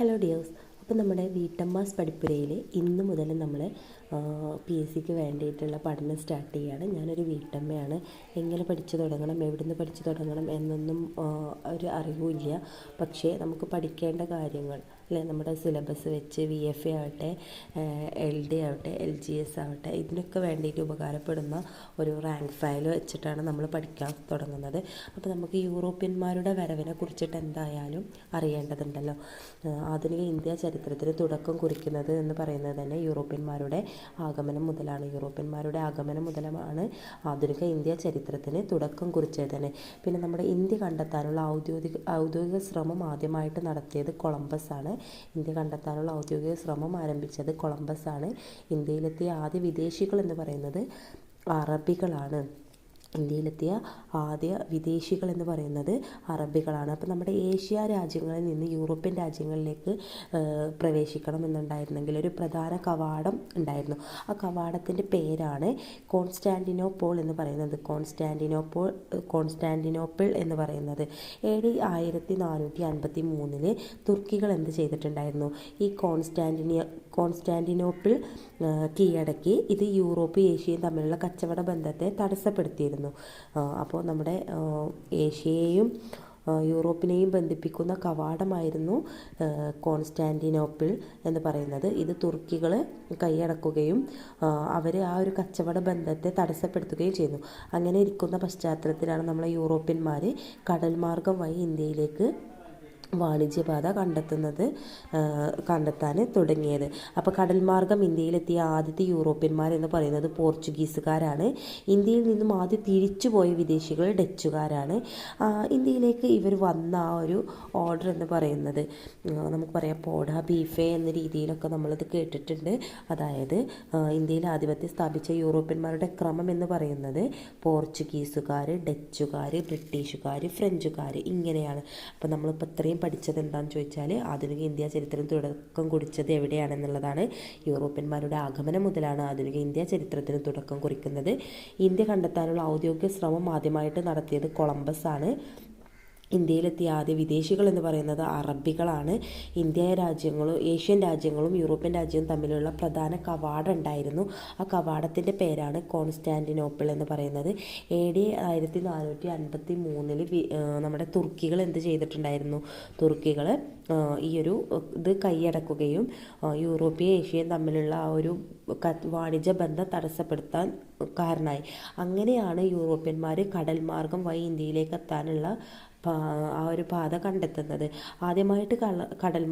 Hello dears. അപ്പോൾ നമ്മുടെ വീട്ടമ്മാസ് പഠിപ്പുരയിൽ ഇന്ന് മുതൽ നമ്മൾ PSCക്ക് വേണ്ടിയിട്ടുള്ള പഠനം സ്റ്റാർട്ട് ചെയ്യുകയാണ്. ഞാനൊരു വീട്ടമ്മയാണ്. എങ്ങനെ പഠിച്ചു തുടങ്ങണം, എവിടുന്ന് പഠിച്ചു തുടങ്ങണം എന്നൊന്നും ഒരു അറിവുമില്ല. പക്ഷേ നമുക്ക് പഠിക്കേണ്ട കാര്യങ്ങൾ അല്ലേ, നമ്മുടെ സിലബസ് വെച്ച് VFA ആവട്ടെ, LD ആവട്ടെ, LGS ആവട്ടെ, ഇതിനൊക്കെ വേണ്ടിയിട്ട് ഉപകാരപ്പെടുന്ന ഒരു റാങ്ക് ഫയൽ വെച്ചിട്ടാണ് നമ്മൾ പഠിക്കാൻ തുടങ്ങുന്നത്. അപ്പോൾ നമുക്ക് യൂറോപ്യന്മാരുടെ വരവിനെ കുറിച്ചിട്ട് എന്തായാലും അറിയേണ്ടതുണ്ടല്ലോ. ആധുനിക ഇന്ത്യ ചരിത്രത്തിന് തുടക്കം കുറിക്കുന്നത് എന്ന് പറയുന്നത് തന്നെ യൂറോപ്യന്മാരുടെ ആഗമനം മുതലാണ്. യൂറോപ്യന്മാരുടെ ആഗമനം മുതലാണ് ആധുനിക ഇന്ത്യ ചരിത്രത്തിന് തുടക്കം കുറിച്ചത് തന്നെ. പിന്നെ നമ്മുടെ ഇന്ത്യ കണ്ടെത്താനുള്ള ഔദ്യോഗിക ശ്രമം ആദ്യമായിട്ട് നടത്തിയത് കൊളംബസ് ആണ്. ഇന്ത്യ കണ്ടെത്താനുള്ള ഔദ്യോഗിക ശ്രമം ആരംഭിച്ചത് കൊളംബസ് ആണ്. ഇന്ത്യയിലെത്തിയ ആദ്യ വിദേശികൾ എന്ന് പറയുന്നത് അറബികളാണ്. ഇന്ത്യയിലെത്തിയ ആദ്യ വിദേശികൾ എന്ന് പറയുന്നത് അറബികളാണ്. അപ്പോൾ നമ്മുടെ ഏഷ്യ രാജ്യങ്ങളിൽ നിന്ന് യൂറോപ്യൻ രാജ്യങ്ങളിലേക്ക് പ്രവേശിക്കണം എന്നുണ്ടായിരുന്നെങ്കിൽ ഒരു പ്രധാന കവാടം ഉണ്ടായിരുന്നു. ആ കവാടത്തിൻ്റെ പേരാണ് കോൺസ്റ്റാന്റിനോപ്പോൾ എന്ന് പറയുന്നത്. കോൺസ്റ്റാന്റിനോപ്പിൾ എന്ന് പറയുന്നത് AD 1453 തുർക്കികൾ എന്ത് ചെയ്തിട്ടുണ്ടായിരുന്നു? ഈ കോൺസ്റ്റാന്റിനോപ്പിൾ കീഴടക്കി ഇത് യൂറോപ്പ് ഏഷ്യയും തമ്മിലുള്ള കച്ചവട ബന്ധത്തെ തടസ്സപ്പെടുത്തിയിരുന്നു. അപ്പോൾ നമ്മുടെ ഏഷ്യയെയും യൂറോപ്പിനെയും ബന്ധിപ്പിക്കുന്ന കവാടമായിരുന്നു കോൺസ്റ്റാന്റിനോപ്പിൾ എന്ന് പറയുന്നത്. ഇത് തുർക്കികൾ കൈയടക്കുകയും അവർ ആ ഒരു കച്ചവട ബന്ധത്തെ തടസ്സപ്പെടുത്തുകയും ചെയ്യുന്നു. അങ്ങനെ ഇരിക്കുന്ന പശ്ചാത്തലത്തിലാണ് നമ്മളെ യൂറോപ്യന്മാർ കടൽ മാർഗം വഴി ഇന്ത്യയിലേക്ക് വാണിജ്യപാത കണ്ടെത്താൻ തുടങ്ങിയത്. അപ്പോൾ കടൽ മാർഗം ഇന്ത്യയിലെത്തിയ ആദ്യത്തെ യൂറോപ്യന്മാർ എന്ന് പറയുന്നത് പോർച്ചുഗീസുകാരാണ്. ഇന്ത്യയിൽ നിന്നും ആദ്യം തിരിച്ചുപോയ വിദേശികൾ ഡച്ചുകാരാണ്. ഇന്ത്യയിലേക്ക് ഇവർ വന്ന ആ ഒരു ഓർഡർ എന്ന് പറയുന്നത് നമുക്ക് പറയാം പോഡ ബീഫെ എന്ന രീതിയിലൊക്കെ നമ്മളിത് കേട്ടിട്ടുണ്ട്. അതായത് ഇന്ത്യയിൽ ആധിപത്യം സ്ഥാപിച്ച യൂറോപ്യന്മാരുടെ ക്രമം എന്ന് പറയുന്നത് പോർച്ചുഗീസുകാർ, ഡച്ചുകാർ, ബ്രിട്ടീഷുകാർ, ഫ്രഞ്ചുകാർ ഇങ്ങനെയാണ്. അപ്പോൾ നമ്മളിപ്പോൾ ഇത്രയും പഠിച്ചത് എന്താണെന്ന് ചോദിച്ചാൽ ആധുനിക ഇന്ത്യ ചരിത്രം തുടക്കം കുറിച്ചത് എവിടെയാണെന്നുള്ളതാണ്. യൂറോപ്യന്മാരുടെ ആഗമനം മുതലാണ് ആധുനിക ഇന്ത്യ ചരിത്രത്തിന് തുടക്കം കുറിക്കുന്നത്. ഇന്ത്യ കണ്ടെത്താനുള്ള ഔദ്യോഗിക ശ്രമം ആദ്യമായിട്ട് നടത്തിയത് കൊളംബസ് ആണ്. ഇന്ത്യയിലെത്തിയ ആദ്യ വിദേശികൾ എന്ന് പറയുന്നത് അറബികളാണ്. ഏഷ്യൻ രാജ്യങ്ങളും യൂറോപ്യൻ രാജ്യവും തമ്മിലുള്ള പ്രധാന കവാടം ഉണ്ടായിരുന്നു. ആ കവാടത്തിൻ്റെ പേരാണ് കോൺസ്റ്റാന്റിനോപ്പിൾ എന്ന് പറയുന്നത്. AD 1453 നമ്മുടെ തുർക്കികൾ എന്ത് ചെയ്തിട്ടുണ്ടായിരുന്നു? തുർക്കികൾ ഈ ഒരു ഇത് കൈയടക്കുകയും യൂറോപ്യൻ ഏഷ്യയും തമ്മിലുള്ള ആ ഒരു വാണിജ്യ ബന്ധം തടസ്സപ്പെടുത്താൻ കാരണമായി. അങ്ങനെയാണ് യൂറോപ്യന്മാർ കടൽ മാർഗം വഴി ഇന്ത്യയിലേക്ക് എത്താനുള്ള ആ ഒരു പാത കണ്ടെത്തുന്നത്. ആദ്യമായിട്ട് കടൽ